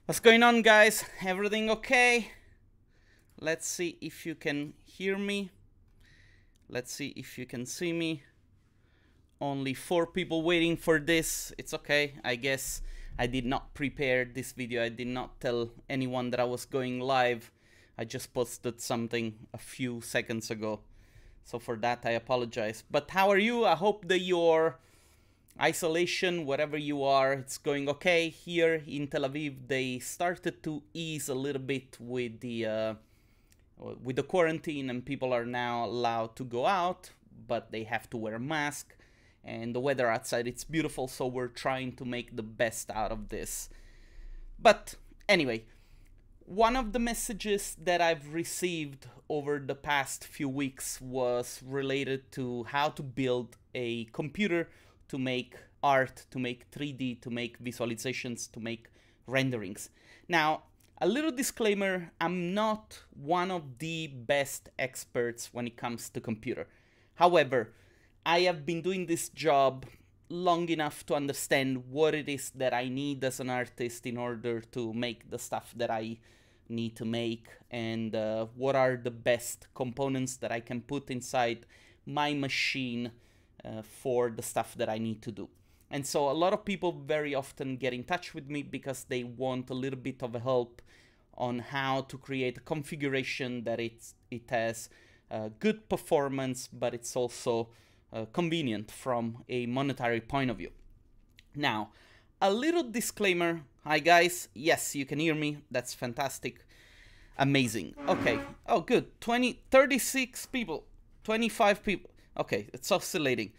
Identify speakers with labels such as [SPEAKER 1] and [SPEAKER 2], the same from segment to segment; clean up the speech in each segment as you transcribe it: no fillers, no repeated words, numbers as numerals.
[SPEAKER 1] What's going on, guys? Everything okay? Let's see if you can hear me. Let's see if you can see me. Only 4 people waiting for this. It's okay. I guess I did not prepare this video. I did not tell anyone that I was going live. I just posted something a few seconds ago. So for that, I apologize. But how are you? I hope that your isolation, wherever you are, it's going okay. Here in Tel Aviv, they started to ease a little bit with the quarantine, and people are now allowed to go out, but they have to wear a mask. And the weather outside, it's beautiful, so we're trying to make the best out of this. But anyway, one of the messages that I've received over the past few weeks was related to how to build a computer to make art, to make 3D, to make visualizations, to make renderings. Now, a little disclaimer, I'm not one of the best experts when it comes to computer. However, I have been doing this job long enough to understand what it is that I need as an artist in order to make the stuff that I need to make, and what are the best components that I can put inside my machine for the stuff that I need to do. And so a lot of people very often get in touch with me because they want a little bit of help on how to create a configuration that it has good performance, but it's also convenient from a monetary point of view. Now, a little disclaimer. Hi guys, yes, you can hear me. That's fantastic. Amazing. Okay. Oh, good. 36 people, 25 people. Okay, it's oscillating.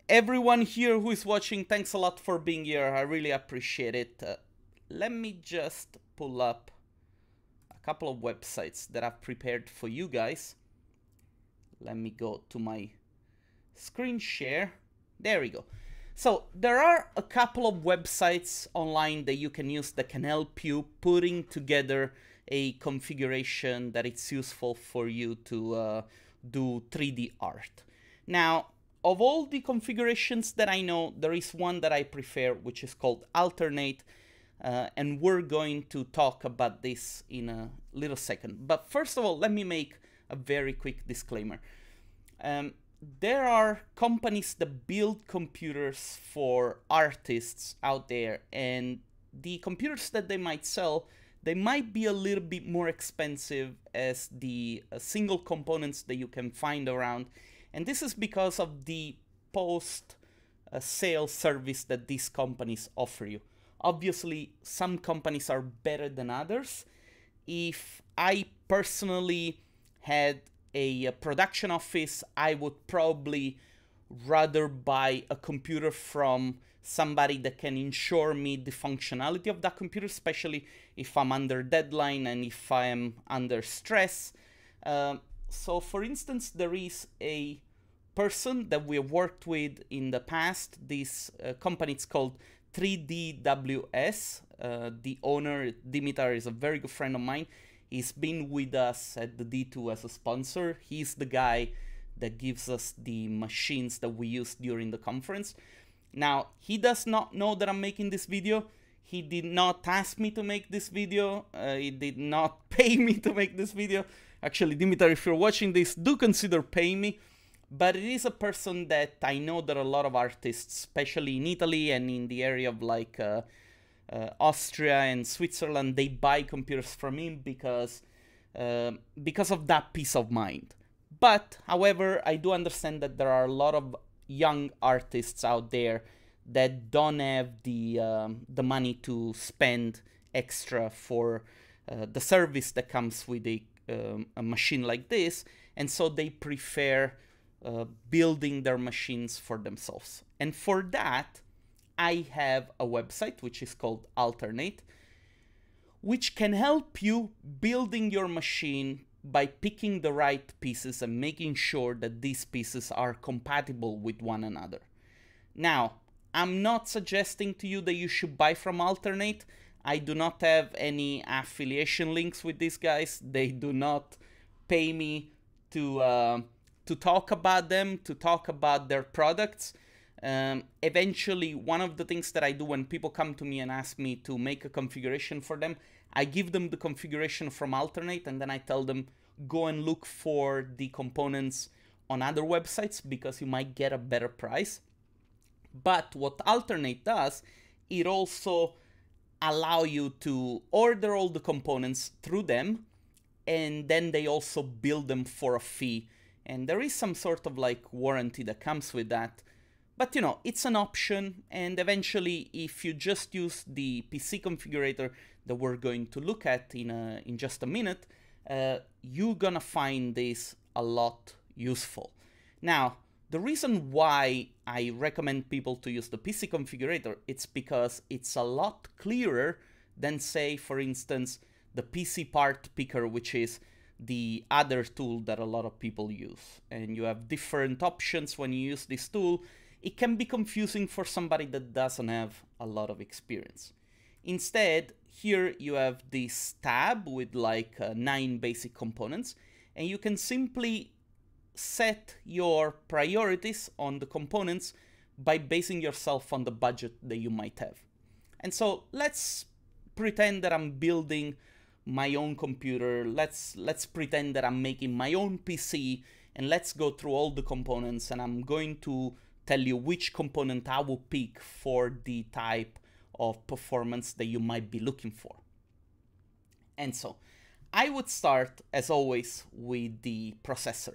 [SPEAKER 1] Everyone here who is watching, thanks a lot for being here. I really appreciate it. Let me just pull up a couple of websites that I've prepared for you guys. Let me go to my screen share. There we go. So there are a couple of websites online that you can use that can help you putting together a configuration that it's useful for you to do 3D art. Now, of all the configurations that I know, there is one that I prefer, which is called Alternate, and we're going to talk about this in a little second. But first of all, let me make a very quick disclaimer. There are companies that build computers for artists out there, and the computers that they might sell, they might be a little bit more expensive as the single components that you can find around. And this is because of the post-sale service that these companies offer you. Obviously, some companies are better than others. If I personally had a production office, I would probably rather buy a computer from somebody that can ensure me the functionality of that computer, especially if I'm under deadline and if I am under stress. So for instance, there is a person that we have worked with in the past. This company, it's called 3DWS. The owner, Dimitar, is a very good friend of mine. He's been with us at the D2 as a sponsor. He's the guy that gives us the machines that we use during the conference. Now, he does not know that I'm making this video. He did not ask me to make this video. He did not pay me to make this video. Actually, Dimitar, if you're watching this, do consider paying me. But it is a person that I know that a lot of artists, especially in Italy and in the area of like Austria and Switzerland, they buy computers from him because of that peace of mind. But, however, I do understand that there are a lot of young artists out there that don't have the money to spend extra for the service that comes with a machine like this, and so they prefer building their machines for themselves. And for that, I have a website which is called Alternate, which can help you building your machine by picking the right pieces and making sure that these pieces are compatible with one another. Now, I'm not suggesting to you that you should buy from Alternate. I do not have any affiliation links with these guys. They do not pay me to talk about them, to talk about their products. Eventually, one of the things that I do when people come to me and ask me to make a configuration for them, I give them the configuration from Alternate, and then I tell them, go and look for the components on other websites because you might get a better price. But what Alternate does, it also allow you to order all the components through them, and then they also build them for a fee. And there is some sort of like warranty that comes with that. But you know, it's an option, and eventually if you just use the PC configurator that we're going to look at in just a minute, you're gonna find this a lot useful. Now, the reason why I recommend people to use the PC configurator, it's because it's a lot clearer than, say, for instance, the PC part picker, which is the other tool that a lot of people use. And you have different options when you use this tool. It can be confusing for somebody that doesn't have a lot of experience. Instead, here you have this tab with like 9 basic components, and you can simply set your priorities on the components by basing yourself on the budget that you might have. And so let's pretend that I'm building my own computer. Let's pretend that I'm making my own PC, and let's go through all the components, and I'm going to tell you which component I will pick for the type of performance that you might be looking for. And so I would start, as always, with the processor.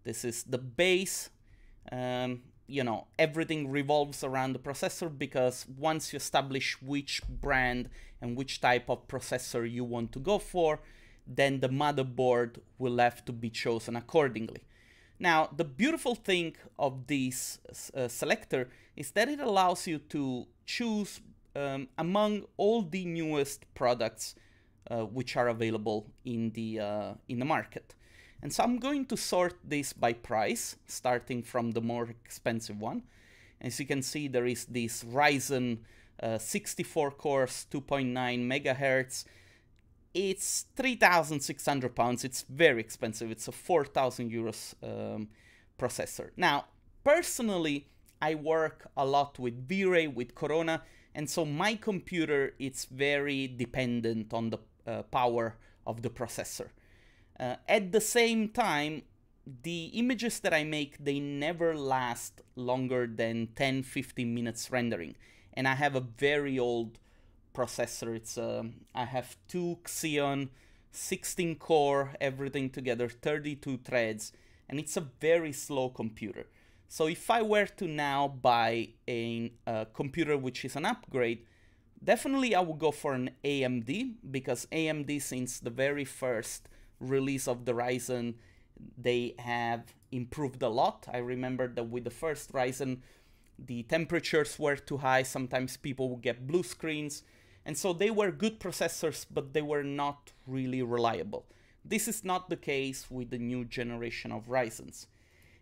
[SPEAKER 1] This is the base. You know, everything revolves around the processor, because once you establish which brand and which type of processor you want to go for, then the motherboard will have to be chosen accordingly. Now, the beautiful thing of this selector is that it allows you to choose among all the newest products which are available in the market. And so I'm going to sort this by price, starting from the more expensive one. As you can see, there is this Ryzen 64 cores, 2.9 megahertz. It's 3,600 pounds. It's very expensive. It's a 4,000 euros processor. Now, personally, I work a lot with V-Ray, with Corona, and so my computer is very dependent on the power of the processor. At the same time, the images that I make, they never last longer than 10-15 minutes rendering. And I have a very old processor. It's I have 2 Xeon, 16 core, everything together, 32 threads, and it's a very slow computer. So if I were to now buy a computer which is an upgrade, definitely I would go for an AMD, because AMD, since the very first release of the Ryzen, they have improved a lot. I remember that with the first Ryzen, the temperatures were too high. Sometimes people would get blue screens. And so they were good processors, but they were not really reliable. This is not the case with the new generation of Ryzens.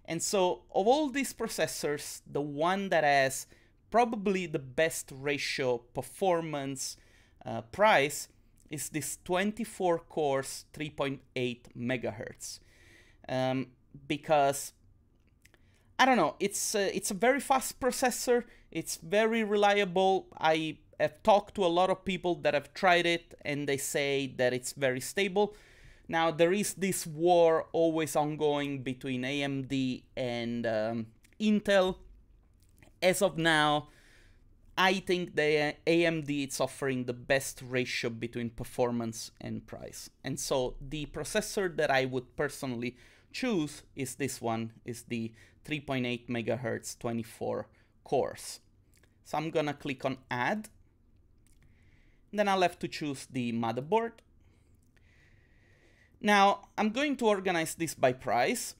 [SPEAKER 1] And so of all these processors, the one that has probably the best ratio performance price is this 24 cores, 3.8 megahertz. Because, I don't know, it's a very fast processor. It's very reliable. I have talked to a lot of people that have tried it, and they say that it's very stable. Now, there is this war always ongoing between AMD and Intel. As of now, I think the AMD is offering the best ratio between performance and price. And so the processor that I would personally choose is this one, is the 3.8 megahertz 24 cores. So I'm gonna click on add. Then I'll have to choose the motherboard. Now, I'm going to organize this by price.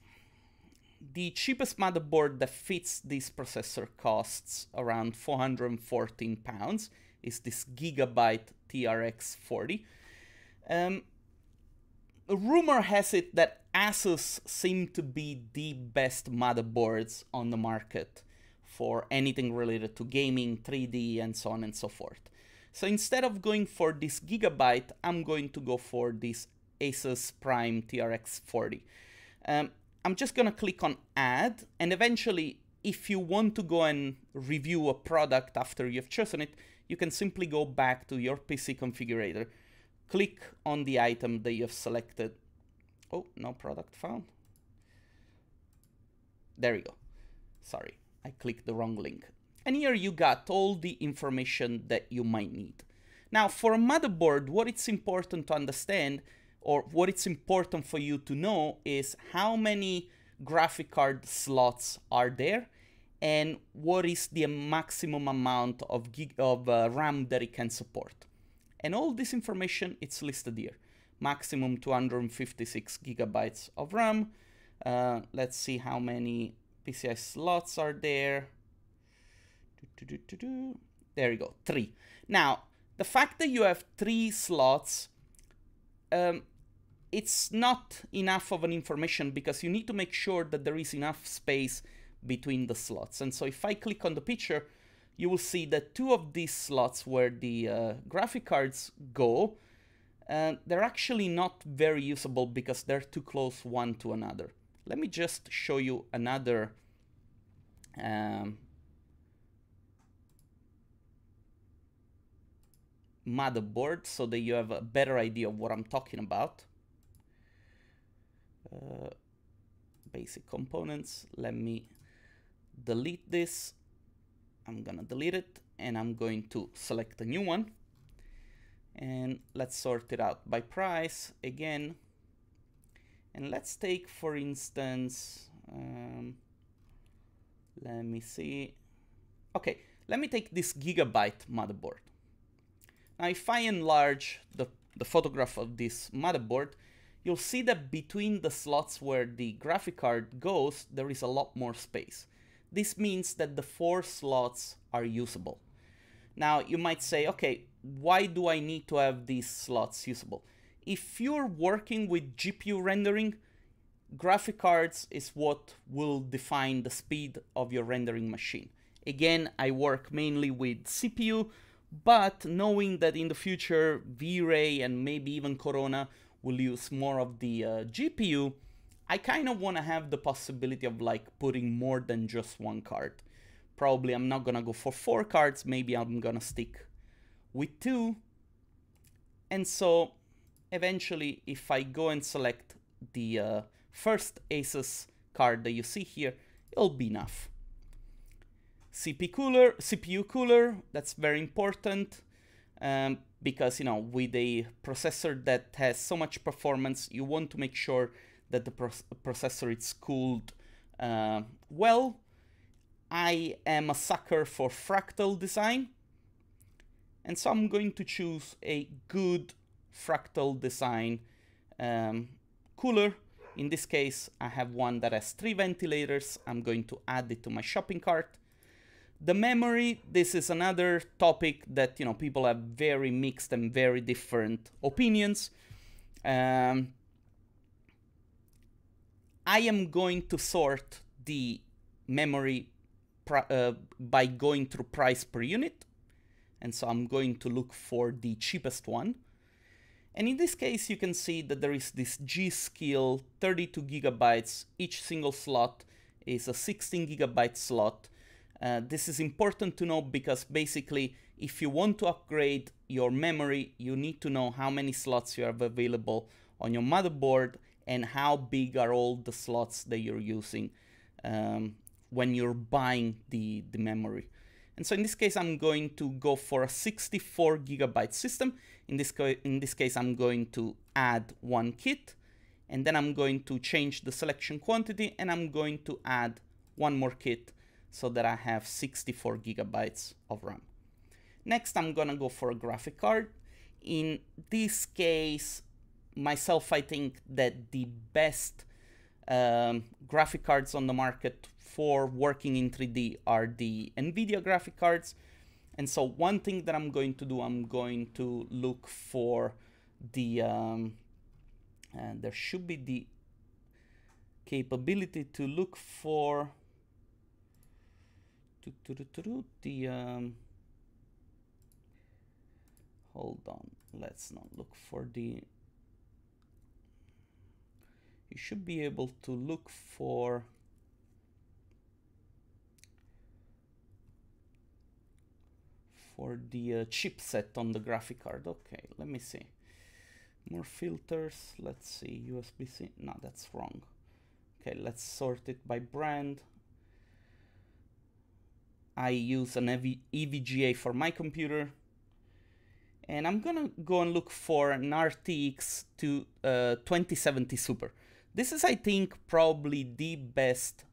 [SPEAKER 1] The cheapest motherboard that fits this processor costs around 414 pounds. Is this Gigabyte TRX 40. Rumor has it that Asus seem to be the best motherboards on the market for anything related to gaming, 3D, and so on and so forth. So instead of going for this Gigabyte, I'm going to go for this Asus Prime TRX 40. I'm just gonna click on add, and eventually if you want to go and review a product after you've chosen it, you can simply go back to your PC configurator, click on the item that you've selected. Oh, no product found. There you go. Sorry, I clicked the wrong link. And here you got all the information that you might need. Now, for a motherboard, what it's important to understand, or what it's important for you to know, is how many graphic card slots are there and what is the maximum amount of RAM that it can support. And all this information, it's listed here. Maximum 256 gigabytes of RAM. Let's see how many PCI slots are there. There you go, 3. Now, the fact that you have 3 slots, it's not enough of an information, because you need to make sure that there is enough space between the slots. And so if I click on the picture, you will see that 2 of these slots where the graphic cards go, they're actually not very usable because they're too close one to another. Let me just show you another motherboard so that you have a better idea of what I'm talking about. Basic components. Let me delete this. I'm gonna delete it and I'm going to select a new one. And let's sort it out by price again. And let's take, for instance, let me see. Okay, let me take this gigabyte motherboard. Now, if I enlarge the photograph of this motherboard, you'll see that between the slots where the graphic card goes, there is a lot more space. This means that the 4 slots are usable. Now, you might say, okay, why do I need to have these slots usable? If you're working with GPU rendering, graphic cards is what will define the speed of your rendering machine. Again, I work mainly with CPU, but knowing that in the future V-Ray and maybe even Corona will use more of the GPU, I kind of want to have the possibility of like putting more than just 1 card. Probably I'm not gonna go for 4 cards, maybe I'm gonna stick with 2. And so eventually, if I go and select the first Asus card that you see here, it'll be enough. CPU cooler, that's very important, because, you know, with a processor that has so much performance, you want to make sure that the processor is cooled well. I am a sucker for fractal design, and so I'm going to choose a good fractal design cooler. In this case, I have one that has 3 ventilators. I'm going to add it to my shopping cart. The memory, this is another topic that, you know, people have very mixed and very different opinions. I am going to sort the memory by going through price per unit. And so I'm going to look for the cheapest one. And in this case, you can see that there is this G.Skill 32 gigabytes. Each single slot is a 16 gigabyte slot. This is important to know because basically, if you want to upgrade your memory, you need to know how many slots you have available on your motherboard and how big are all the slots that you're using when you're buying the memory. And so in this case, I'm going to go for a 64 gigabyte system. In this case, I'm going to add 1 kit, and then I'm going to change the selection quantity, and I'm going to add 1 more kit so that I have 64 gigabytes of RAM. Next, I'm gonna go for a graphic card. In this case, myself, I think that the best graphic cards on the market for working in 3D are the NVIDIA graphic cards. And so one thing that I'm going to do, I'm going to look for the, there should be the capability to look for the, hold on, let's not look for the, you should be able to look for for the chipset on the graphic card. Okay, let me see. More filters. Let's see. USB-C. No, that's wrong. Okay, let's sort it by brand. I use an EVGA for my computer. And I'm gonna go and look for an RTX 2070 Super. This is, I think, probably the best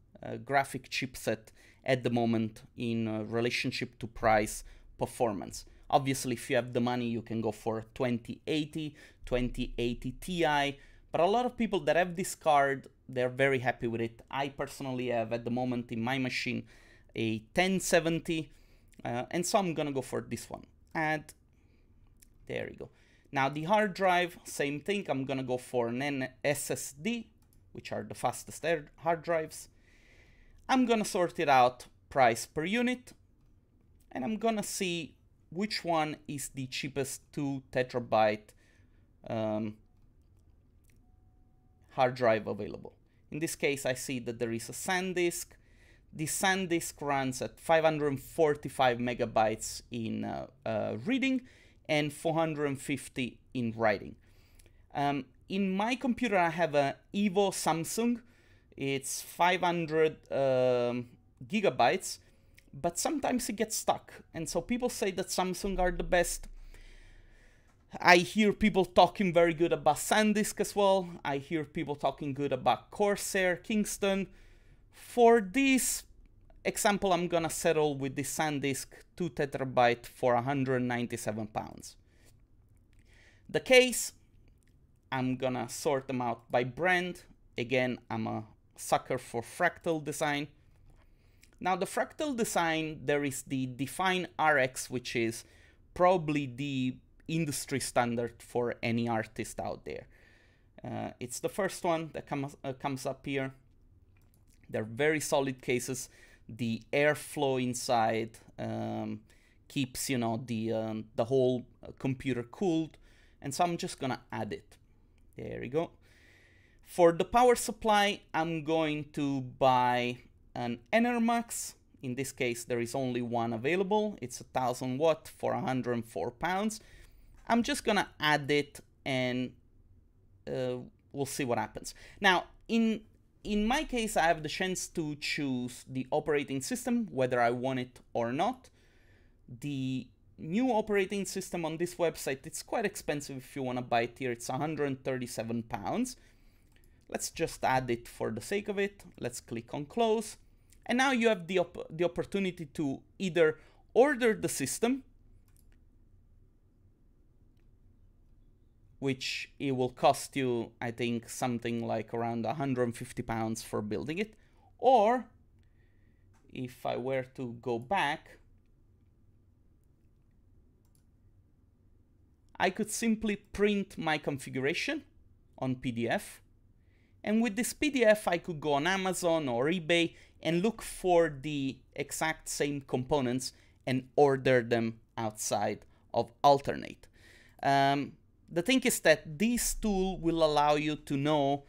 [SPEAKER 1] graphic chipset at the moment in relationship to price performance. Obviously, if you have the money, you can go for 2080, 2080 Ti, but a lot of people that have this card, they're very happy with it. I personally have at the moment in my machine a 1070, and so I'm gonna go for this one. And there you go. Now the hard drive, same thing. I'm gonna go for an SSD, which are the fastest hard drives. I'm gonna sort it out price per unit, and I'm gonna see which one is the cheapest 2 terabyte hard drive available. In this case, I see that there is a SanDisk. The SanDisk runs at 545 megabytes in reading and 450 in writing. In my computer, I have an Evo Samsung. It's 500 gigabytes, but sometimes it gets stuck. And so people say that Samsung are the best. I hear people talking very good about SanDisk as well. I hear people talking good about Corsair, Kingston. For this example, I'm gonna settle with the SanDisk 2 terabyte for 197 pounds. The case, I'm gonna sort them out by brand. Again, I'm a sucker for fractal design. Now the fractal design, there is the Define RX, which is probably the industry standard for any artist out there. It's the first one that comes up here. They're very solid cases. The airflow inside keeps, you know, the whole computer cooled. And so I'm just gonna add it. There we go. For the power supply, I'm going to buy an Enermax. In this case, there is only one available. It's 1000 watt for 104 pounds. I'm just gonna add it, and we'll see what happens. Now, in my case, I have the chance to choose the operating system, whether I want it or not. The new operating system on this website, it's quite expensive if you want to buy it here. It's 137 pounds. Let's just add it for the sake of it. Let's click on close. And now you have the opportunity to either order the system, which it will cost you, I think, something like around 150 pounds for building it. Or if I were to go back, I could simply print my configuration on PDF. And with this PDF, I could go on Amazon or eBay and look for the exact same components and order them outside of Alternate. The thing is that this tool will allow you to know,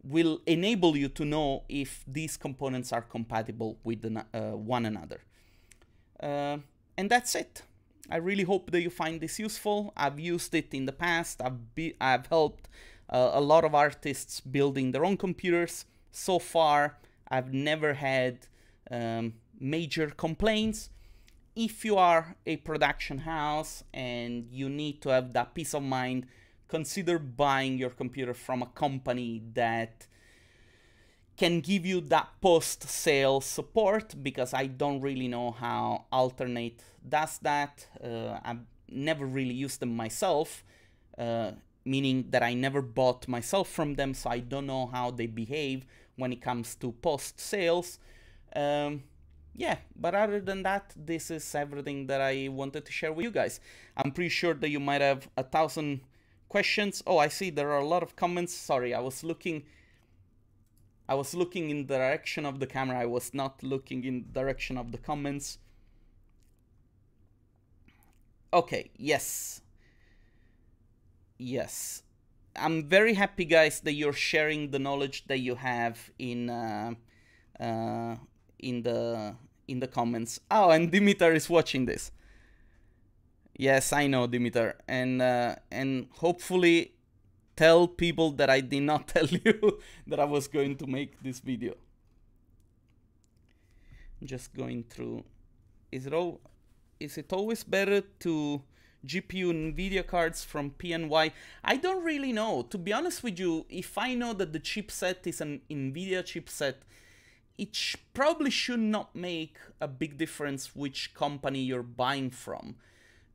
[SPEAKER 1] will enable you to know if these components are compatible with one another. And that's it. I really hope that you find this useful. I've used it in the past. I've helped a lot of artists building their own computers. So far, I've never had major complaints. If you are a production house and you need to have that peace of mind, consider buying your computer from a company that can give you that post-sale support, because I don't really know how Alternate does that. I've never really used them myself, meaning that I never bought myself from them, so I don't know how they behave when it comes to post-sales. Yeah, but other than that, this is everything that I wanted to share with you guys. I'm pretty sure that you might have 1,000 questions. Oh, I see there are a lot of comments. Sorry, I was looking in the direction of the camera. I was not looking in the direction of the comments. Okay, yes. Yes. I'm very happy, guys, that you're sharing the knowledge that you have in the comments. Oh, and Dimitar is watching this. Yes, I know, Dimitar, and hopefully tell people that I did not tell you that I was going to make this video. Just going through. Is it always better to GPU NVIDIA cards from PNY? I don't really know. To be honest with you, if I know that the chipset is an NVIDIA chipset, it probably should not make a big difference which company you're buying from.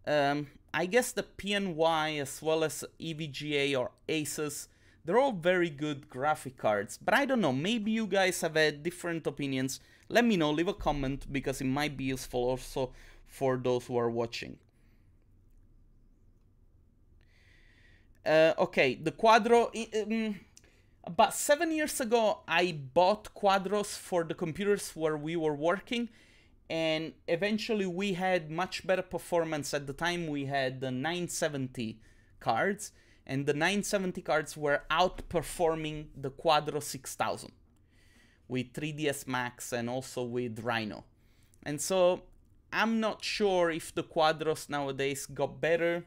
[SPEAKER 1] I guess the PNY as well as EVGA or Asus, they're all very good graphic cards, but I don't know, maybe you guys have had different opinions. Let me know, leave a comment, because it might be useful also for those who are watching. Okay, the Quadro, about 7 years ago I bought Quadros for the computers where we were working, and eventually we had much better performance. At the time we had the 970 cards, and the 970 cards were outperforming the Quadro 6000 with 3ds Max and also with Rhino. And so I'm not sure if the Quadros nowadays got better.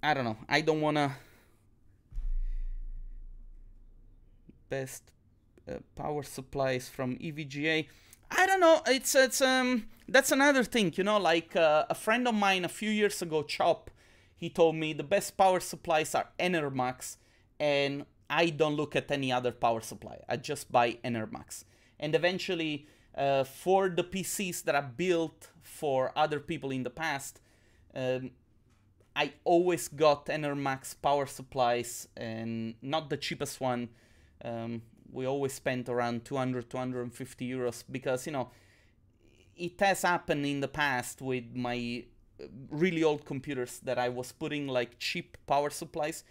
[SPEAKER 1] I don't know. I don't wanna... Best power supplies from EVGA. I don't know. It's that's another thing, you know. Like a friend of mine a few years ago, Chop, he told me the best power supplies are Enermax, and I don't look at any other power supply. I just buy Enermax. And eventually, for the PCs that I built for other people in the past, I always got Enermax power supplies, and not the cheapest one. We always spent around 200, 250 euros, because, you know, it has happened in the past with my really old computers that I was putting like cheap power supplies,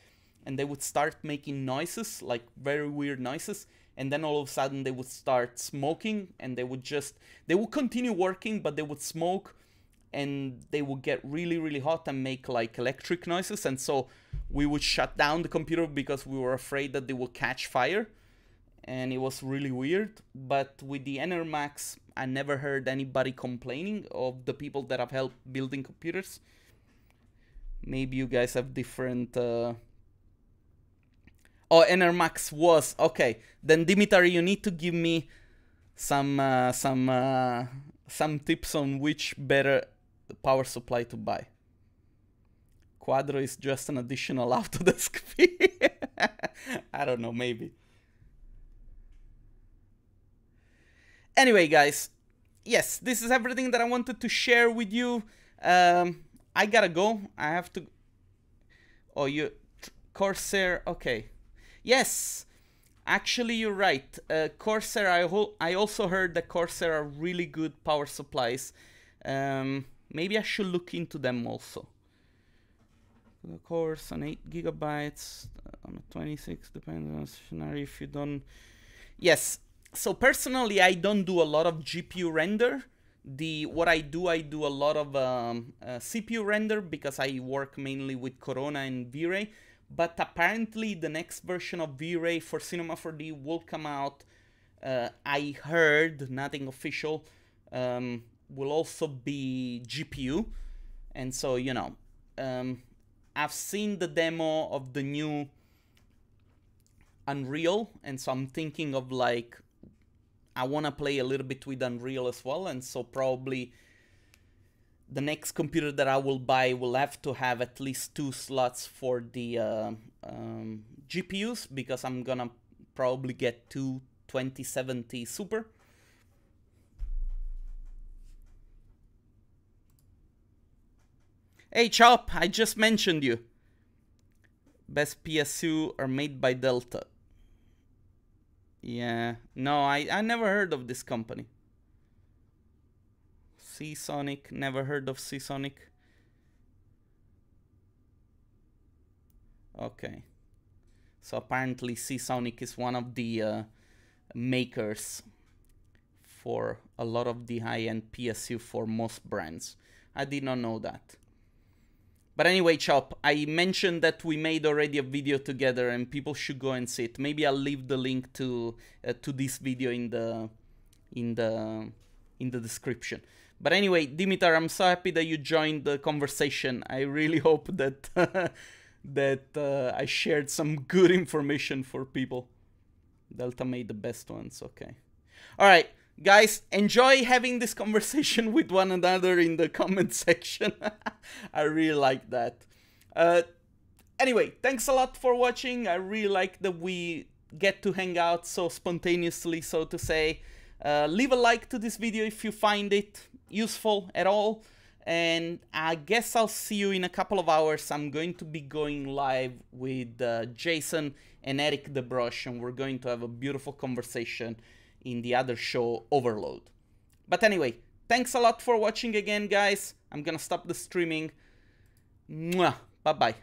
[SPEAKER 1] and they would start making noises, like very weird noises, and then all of a sudden they would start smoking, and they would continue working, but they would smoke, and they would get really, really hot and make like electric noises. And so we would shut down the computer because we were afraid that they would catch fire, and it was really weird. But with the Enermax, I never heard anybody complaining of the people that have helped building computers. Maybe you guys have different... Oh, Enermax was... Okay, then Dimitar, you need to give me some tips on which better power supply to buy. Quadro is just an additional Autodesk fee. I don't know, maybe. Anyway, guys, yes, this is everything that I wanted to share with you. I gotta go. I have to... Oh, Corsair, okay. Yes, actually you're right. Corsair, I also heard that Corsair are really good power supplies. Maybe I should look into them also. Of course, on 8 gigabytes, on a 26, depends on the scenario if you don't... Yes, so personally I don't do a lot of GPU render. What I do a lot of CPU render, because I work mainly with Corona and V-Ray. But apparently the next version of V-Ray for Cinema 4D will come out. I heard, nothing official, will also be GPU. And so, you know, I've seen the demo of the new Unreal, and so I'm thinking of like, I want to play a little bit with Unreal as well. And so probably the next computer that I will buy will have to have at least 2 slots for the GPUs, because I'm gonna probably get 2 2070 Super. Hey Chop, I just mentioned you. Best PSU are made by Delta. Yeah, no, I never heard of this company. Seasonic, never heard of Seasonic. Okay. So apparently Seasonic is one of the makers for a lot of the high-end PSU for most brands. I did not know that. But anyway, Chop, I mentioned that we made already a video together and people should go and see it. Maybe I'll leave the link to this video in the description. But anyway, Dimitar, I'm so happy that you joined the conversation. I really hope that I shared some good information for people. Delta made the best ones, okay. All right, guys, enjoy having this conversation with one another in the comment section. I really like that. Anyway, thanks a lot for watching. I really like that we get to hang out so spontaneously, so to say. Leave a like to this video if you find it useful at all. And I guess I'll see you in a couple of hours. I'm going to be going live with Jason and Eric DeBrush, and we're going to have a beautiful conversation in the other show, Overload. But anyway, thanks a lot for watching again, guys. I'm gonna stop the streaming. Mwah. Bye-bye.